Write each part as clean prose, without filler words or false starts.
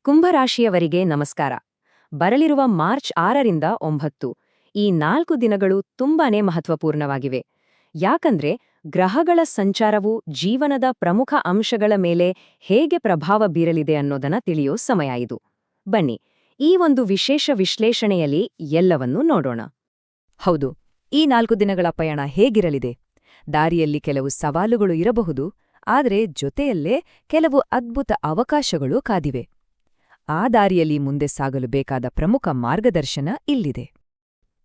ಕುಂಭರಾಶಿಯವರಿಗೆ ನಮಸ್ಕಾರ. ಬರಲಿರುವ ಮಾರ್ಚ್ 6ರಿಂದ 9 ಈ 4 ದಿನಗಳು ತುಂಬಾನೇ ಮಹತ್ವಪೂರ್ಣವಾಗಿವೆ. ಯಾಕಂದ್ರೆ ಗ್ರಹಗಳ ಸಂಚಾರವು ಜೀವನದ ಪ್ರಮುಖ ಅಂಶಗಳ ಮೇಲೆ ಹೇಗೆ ಪ್ರಭಾವ ಬೀರಲಿದೆ ಅನ್ನೋದನ್ನ ತಿಳಿಯೋ ಸಮಯ ಇದು. ಬನ್ನಿ, ಈ ಒಂದು ವಿಶೇಷ ವಿಶ್ಲೇಷಣೆಯಲ್ಲಿ ಎಲ್ಲವನ್ನೂ ನೋಡೋಣ. ಹೌದು, ಈ 4 ದಿನಗಳ ಪಯಣ ಹೇಗಿರಲಿದೆ? ದಾರಿಯಲ್ಲಿ ಕೆಲವು ಸವಾಲುಗಳು ಇರಬಹುದು, ಆದರೆ ಜೊತೆಯಲ್ಲೇ ಕೆಲವು ಅದ್ಭುತ ಅವಕಾಶಗಳು ಕಾದಿವೆ. ಆ ದಾರಿಯಲ್ಲಿ ಮುಂದೆ ಸಾಗಲು ಬೇಕಾದ ಪ್ರಮುಖ ಮಾರ್ಗದರ್ಶನ ಇಲ್ಲಿದೆ.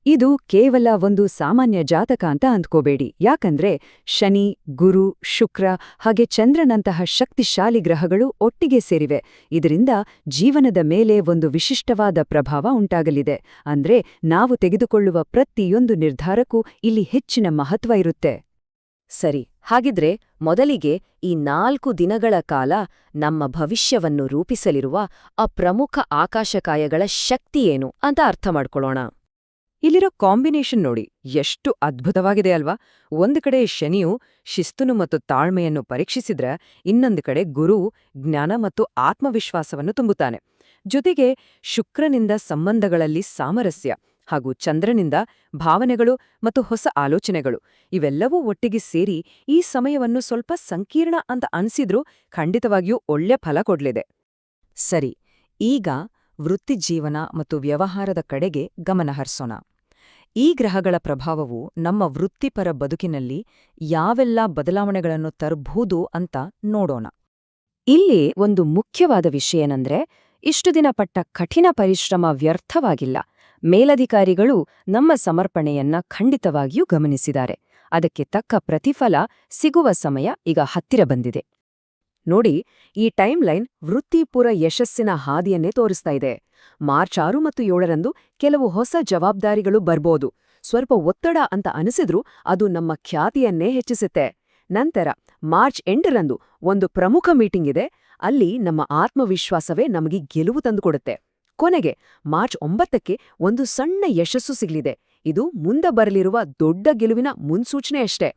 ಇದು ಕೇವಲ ಒಂದು ಸಾಮಾನ್ಯ ಜಾತಕ ಅಂತ ಅಂದ್ಕೋಬೇಡಿ. ಯಾಕಂದ್ರೆ ಶನಿ, ಗುರು, ಶುಕ್ರ ಹಾಗೆ ಚಂದ್ರನಂತಹ ಶಕ್ತಿಶಾಲಿ ಗ್ರಹಗಳು ಒಟ್ಟಿಗೆ ಸೇರಿವೆ. ಇದರಿಂದ ಜೀವನದ ಮೇಲೆ ಒಂದು ವಿಶಿಷ್ಟವಾದ ಪ್ರಭಾವ ಉಂಟಾಗಲಿದೆ. ಅಂದ್ರೆ ನಾವು ತೆಗೆದುಕೊಳ್ಳುವ ಪ್ರತಿಯೊಂದು ನಿರ್ಧಾರಕ್ಕೂ ಇಲ್ಲಿ ಹೆಚ್ಚಿನ ಮಹತ್ವ ಇರುತ್ತೆ. ಸರಿ, ಹಾಗಿದ್ರೆ ಮೊದಲಿಗೆ ಈ 4 ದಿನಗಳ ಕಾಲ ನಮ್ಮ ಭವಿಷ್ಯವನ್ನು ರೂಪಿಸಲಿರುವ ಆ ಪ್ರಮುಖ ಆಕಾಶಕಾಯಗಳ ಶಕ್ತಿಯೇನು ಅಂತ ಅರ್ಥ ಮಾಡ್ಕೊಳ್ಳೋಣ. ಇಲ್ಲಿರೋ ಕಾಂಬಿನೇಷನ್ ನೋಡಿ, ಎಷ್ಟು ಅದ್ಭುತವಾಗಿದೆ ಅಲ್ವಾ? ಒಂದು ಕಡೆ ಶನಿಯು ಶಿಸ್ತುನು ಮತ್ತು ತಾಳ್ಮೆಯನ್ನು ಪರೀಕ್ಷಿಸಿದ್ರೆ, ಇನ್ನೊಂದು ಕಡೆ ಗುರು ಜ್ಞಾನ ಮತ್ತು ಆತ್ಮವಿಶ್ವಾಸವನ್ನು ತುಂಬುತ್ತಾನೆ. ಜೊತೆಗೆ ಶುಕ್ರನಿಂದ ಸಂಬಂಧಗಳಲ್ಲಿ ಸಾಮರಸ್ಯ ಹಾಗೂ ಚಂದ್ರನಿಂದ ಭಾವನೆಗಳು ಮತ್ತು ಹೊಸ ಆಲೋಚನೆಗಳು ಇವೆಲ್ಲವೂ ಒಟ್ಟಿಗೆ ಸೇರಿ ಈ ಸಮಯವನ್ನು ಸ್ವಲ್ಪ ಸಂಕೀರ್ಣ ಅಂತ ಅನ್ಸಿದ್ರೂ ಖಂಡಿತವಾಗಿಯೂ ಒಳ್ಳೆ ಫಲ ಕೊಡ್ಲಿದೆ. ಸರಿ, ಈಗ ವೃತ್ತಿಜೀವನ ಮತ್ತು ವ್ಯವಹಾರದ ಕಡೆಗೆ ಗಮನ ಹರಿಸೋಣ. ಈ ಗ್ರಹಗಳ ಪ್ರಭಾವವು ನಮ್ಮ ವೃತ್ತಿಪರ ಬದುಕಿನಲ್ಲಿ ಯಾವೆಲ್ಲ ಬದಲಾವಣೆಗಳನ್ನು ತರಬಹುದು ಅಂತ ನೋಡೋಣ. ಇಲ್ಲಿ ಒಂದು ಮುಖ್ಯವಾದ ವಿಷಯ ಏನಂದ್ರೆ, ಇಷ್ಟು ದಿನ ಪಟ್ಟ ಕಠಿಣ ಪರಿಶ್ರಮ ವ್ಯರ್ಥವಾಗಿಲ್ಲ. ಮೇಲಧಿಕಾರಿಗಳು ನಮ್ಮ ಸಮರ್ಪಣೆಯನ್ನ ಖಂಡಿತವಾಗಿಯೂ ಗಮನಿಸಿದ್ದಾರೆ. ಅದಕ್ಕೆ ತಕ್ಕ ಪ್ರತಿಫಲ ಸಿಗುವ ಸಮಯ ಈಗ ಹತ್ತಿರ ಬಂದಿದೆ. ನೋಡಿ, ಈ ಟೈಮ್ಲೈನ್ ವೃತ್ತಿಪೂರ ಯಶಸ್ಸಿನ ಹಾದಿಯನ್ನೇ ತೋರಿಸ್ತಾ ಇದೆ. ಮಾರ್ಚ್ 6 ಮತ್ತು 7ರಂದು ಕೆಲವು ಹೊಸ ಜವಾಬ್ದಾರಿಗಳು ಬರ್ಬೋದು. ಸ್ವಲ್ಪ ಒತ್ತಡ ಅಂತ ಅನಿಸಿದ್ರೂ ಅದು ನಮ್ಮ ಖ್ಯಾತಿಯನ್ನೇ ಹೆಚ್ಚಿಸುತ್ತೆ. ನಂತರ ಮಾರ್ಚ್ 8ರಂದು ಒಂದು ಪ್ರಮುಖ ಮೀಟಿಂಗ್ ಇದೆ. ಅಲ್ಲಿ ನಮ್ಮ ಆತ್ಮವಿಶ್ವಾಸವೇ ನಮಗೆ ಗೆಲುವು ತಂದುಕೊಡುತ್ತೆ. ಕೊನೆಗೆ ಮಾರ್ಚ್ 9ಕ್ಕೆ ಒಂದು ಸಣ್ಣ ಯಶಸ್ಸು ಸಿಗಲಿದೆ. ಇದು ಮುಂದೆ ಬರಲಿರುವ ದೊಡ್ಡ ಗೆಲುವಿನ ಮುನ್ಸೂಚನೆಯಷ್ಟೇ.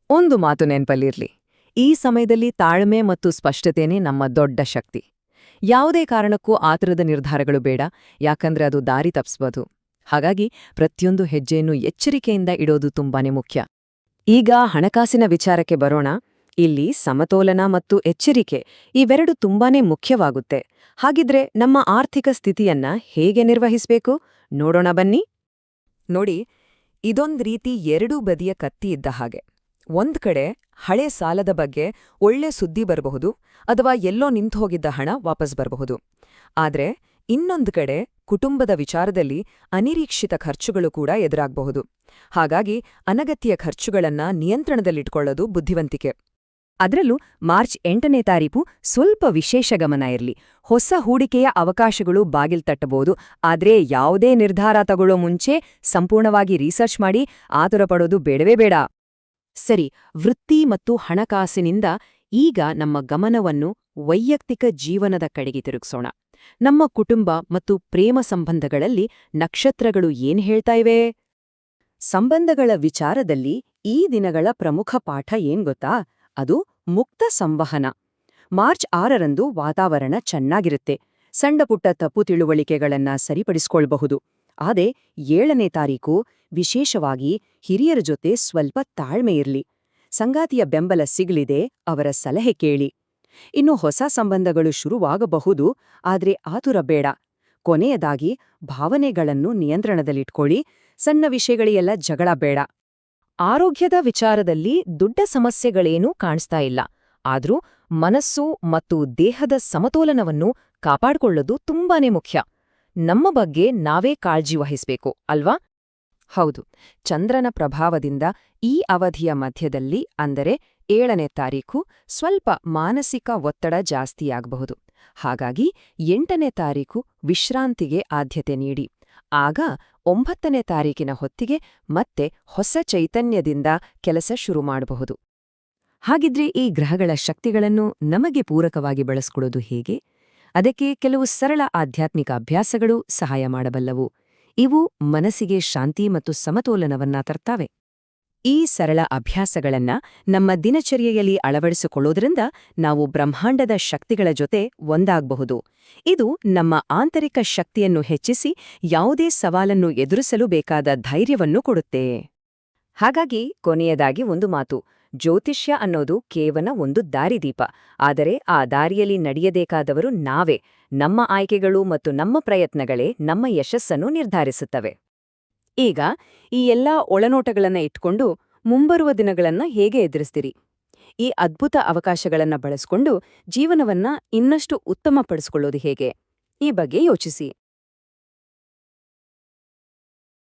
ಒಂದು ಮಾತು ನೆನ್ಪಲ್ಲಿರ್ಲಿ, ಈ ಸಮಯದಲ್ಲಿ ತಾಳ್ಮೆ ಮತ್ತು ಸ್ಪಷ್ಟತೆನೇ ನಮ್ಮ ದೊಡ್ಡ ಶಕ್ತಿ. ಯಾವುದೇ ಕಾರಣಕ್ಕೂ ಆತುರದ ನಿರ್ಧಾರಗಳು ಬೇಡ, ಯಾಕಂದ್ರೆ ಅದು ದಾರಿ ತಪ್ಪಿಸ್ಬೋದು. ಹಾಗಾಗಿ ಪ್ರತಿಯೊಂದು ಹೆಜ್ಜೆಯನ್ನು ಎಚ್ಚರಿಕೆಯಿಂದ ಇಡೋದು ತುಂಬಾನೇ ಮುಖ್ಯ. ಈಗ ಹಣಕಾಸಿನ ವಿಚಾರಕ್ಕೆ ಬರೋಣ. ಇಲ್ಲಿ ಸಮತೋಲನ ಮತ್ತು ಎಚ್ಚರಿಕೆ ಇವೆರಡು ತುಂಬಾನೇ ಮುಖ್ಯವಾಗುತ್ತೆ. ಹಾಗಿದ್ರೆ ನಮ್ಮ ಆರ್ಥಿಕ ಸ್ಥಿತಿಯನ್ನ ಹೇಗೆ ನಿರ್ವಹಿಸಬೇಕು ನೋಡೋಣ ಬನ್ನಿ. ನೋಡಿ, ಇದೊಂದ್ ರೀತಿ ಎರಡೂ ಬದಿಯ ಕತ್ತಿ ಇದ್ದ ಹಾಗೆ. ಒಂದ್ ಕಡೆ ಹಳೆ ಸಾಲದ ಬಗ್ಗೆ ಒಳ್ಳೆ ಸುದ್ದಿ ಬರಬಹುದು, ಅಥವಾ ಎಲ್ಲೋ ನಿಂತುಹೋಗಿದ್ದ ಹಣ ವಾಪಸ್ ಬರಬಹುದು. ಆದ್ರೆ ಇನ್ನೊಂದು ಕಡೆ ಕುಟುಂಬದ ವಿಚಾರದಲ್ಲಿ ಅನಿರೀಕ್ಷಿತ ಖರ್ಚುಗಳು ಕೂಡ ಎದುರಾಗಬಹುದು. ಹಾಗಾಗಿ ಅನಗತ್ಯ ಖರ್ಚುಗಳನ್ನ ನಿಯಂತ್ರಣದಲ್ಲಿಟ್ಕೊಳ್ಳೋದು ಬುದ್ಧಿವಂತಿಕೆ. ಅದರಲ್ಲೂ ಮಾರ್ಚ್ 8ನೇ ತಾರೀಕು ಸ್ವಲ್ಪ ವಿಶೇಷ ಗಮನ ಇರಲಿ. ಹೊಸ ಹೂಡಿಕೆಯ ಅವಕಾಶಗಳು ಬಾಗಿಲ್ ತಟ್ಟಬಹುದು. ಆದ್ರೆ ಯಾವುದೇ ನಿರ್ಧಾರ ತಗೊಳ್ಳೋ ಮುಂಚೆ ಸಂಪೂರ್ಣವಾಗಿ ರಿಸರ್ಚ್ ಮಾಡಿ ಆತುರ ಪಡೋದು ಬೇಡವೇ ಬೇಡ. ಸರಿ, ವೃತ್ತಿ ಮತ್ತು ಹಣಕಾಸಿನಿಂದ ಈಗ ನಮ್ಮ ಗಮನವನ್ನು ವೈಯಕ್ತಿಕ ಜೀವನದ ಕಡೆಗೆ ತಿರುಗಿಸೋಣ. ನಮ್ಮ ಕುಟುಂಬ ಮತ್ತು ಪ್ರೇಮ ಸಂಬಂಧಗಳಲ್ಲಿ ನಕ್ಷತ್ರಗಳು ಏನ್ ಹೇಳ್ತಾ ಇವೆ? ಸಂಬಂಧಗಳ ವಿಚಾರದಲ್ಲಿ ಈ ದಿನಗಳ ಪ್ರಮುಖ ಪಾಠ ಏನ್ ಗೊತ್ತಾ? ಅದು ಮುಕ್ತ ಸಂವಹನ. ಮಾರ್ಚ್ 6ರಂದು ವಾತಾವರಣ ಚೆನ್ನಾಗಿರುತ್ತೆ. ಸಣ್ಣಪುಟ್ಟ ತಪ್ಪು ತಿಳುವಳಿಕೆಗಳನ್ನ ಸರಿಪಡಿಸ್ಕೊಳ್ಬಹುದು. ಆದ್ರೆ 7ನೇ ತಾರೀಕು ವಿಶೇಷವಾಗಿ ಹಿರಿಯರ ಜೊತೆ ಸ್ವಲ್ಪ ತಾಳ್ಮೆ ಇರ್ಲಿ. ಸಂಗಾತಿಯ ಬೆಂಬಲ ಸಿಗಲಿದೆ, ಅವರ ಸಲಹೆ ಕೇಳಿ. ಇನ್ನು ಹೊಸ ಸಂಬಂಧಗಳು ಶುರುವಾಗಬಹುದು, ಆದ್ರೆ ಆತುರ ಬೇಡ. ಕೊನೆಯದಾಗಿ ಭಾವನೆಗಳನ್ನು ನಿಯಂತ್ರಣದಲ್ಲಿಟ್ಕೊಳ್ಳಿ. ಸಣ್ಣ ವಿಷಯಗಳಿಗೆಲ್ಲ ಜಗಳ ಬೇಡ. ಆರೋಗ್ಯದ ವಿಚಾರದಲ್ಲಿ ದೊಡ್ಡ ಸಮಸ್ಯೆಗಳೇನೂ ಕಾಣಿಸ್ತಾ ಇಲ್ಲ. ಆದ್ರೂ ಮನಸ್ಸು ಮತ್ತು ದೇಹದ ಸಮತೋಲನವನ್ನು ಕಾಪಾಡಿಕೊಳ್ಳೋದು ತುಂಬಾನೇ ಮುಖ್ಯ. ನಮ್ಮ ಬಗ್ಗೆ ನಾವೇ ಕಾಳಜಿ ವಹಿಸ್ಬೇಕು, ಅಲ್ವಾ? ಹೌದು, ಚಂದ್ರನ ಪ್ರಭಾವದಿಂದ ಈ ಅವಧಿಯ ಮಧ್ಯದಲ್ಲಿ, ಅಂದರೆ 7ನೇ ತಾರೀಕು ಸ್ವಲ್ಪ ಮಾನಸಿಕ ಒತ್ತಡ ಜಾಸ್ತಿಯಾಗಬಹುದು. ಹಾಗಾಗಿ 8ನೇ ತಾರೀಕು ವಿಶ್ರಾಂತಿಗೆ ಆದ್ಯತೆ ನೀಡಿ. ಆಗ 9ನೇ ತಾರೀಕಿನ ಹೊತ್ತಿಗೆ ಮತ್ತೆ ಹೊಸ ಚೈತನ್ಯದಿಂದ ಕೆಲಸ ಶುರು ಮಾಡಬಹುದು. ಹಾಗಿದ್ರೆ ಈ ಗ್ರಹಗಳ ಶಕ್ತಿಗಳನ್ನು ನಮಗೆ ಪೂರಕವಾಗಿ ಬಳಸ್ಕೊಳ್ಳೋದು ಹೇಗೆ? ಅದಕ್ಕೆ ಕೆಲವು ಸರಳ ಆಧ್ಯಾತ್ಮಿಕ ಅಭ್ಯಾಸಗಳು ಸಹಾಯ ಮಾಡಬಲ್ಲವು. ಇವು ಮನಸ್ಸಿಗೆ ಶಾಂತಿ ಮತ್ತು ಸಮತೋಲನವನ್ನ ತರ್ತಾವೆ. ಈ ಸರಳ ಅಭ್ಯಾಸಗಳನ್ನ ನಮ್ಮ ದಿನಚರ್ಯೆಯಲ್ಲಿ ಅಳವಡಿಸಿಕೊಳ್ಳೋದ್ರಿಂದ ನಾವು ಬ್ರಹ್ಮಾಂಡದ ಶಕ್ತಿಗಳ ಜೊತೆ ಒಂದಾಗಬಹುದು. ಇದು ನಮ್ಮ ಆಂತರಿಕ ಶಕ್ತಿಯನ್ನು ಹೆಚ್ಚಿಸಿ ಯಾವುದೇ ಸವಾಲನ್ನು ಎದುರಿಸಲು ಬೇಕಾದ ಧೈರ್ಯವನ್ನು ಕೊಡುತ್ತೆ. ಹಾಗಾಗಿ ಕೊನೆಯದಾಗಿ ಒಂದು ಮಾತು: ಜ್ಯೋತಿಷ್ಯ ಅನ್ನೋದು ಕೇವಲ ಒಂದು ದಾರಿದೀಪ, ಆದರೆ ಆ ದಾರಿಯಲ್ಲಿ ನಡೆಯಬೇಕಾದವರು ನಾವೇ. ನಮ್ಮ ಆಯ್ಕೆಗಳು ಮತ್ತು ನಮ್ಮ ಪ್ರಯತ್ನಗಳೇ ನಮ್ಮ ಯಶಸ್ಸನ್ನು ನಿರ್ಧರಿಸುತ್ತವೆ. ಈಗ ಈ ಎಲ್ಲಾ ಒಳನೋಟಗಳನ್ನ ಇಟ್ಕೊಂಡು ಮುಂಬರುವ ದಿನಗಳನ್ನ ಹೇಗೆ ಎದುರಿಸ್ತೀರಿ? ಈ ಅದ್ಭುತ ಅವಕಾಶಗಳನ್ನ ಬಳಸ್ಕೊಂಡು ಜೀವನವನ್ನ ಇನ್ನಷ್ಟು ಉತ್ತಮಪಡಿಸ್ಕೊಳ್ಳೋದು ಹೇಗೆ? ಈ ಬಗ್ಗೆ ಯೋಚಿಸಿ.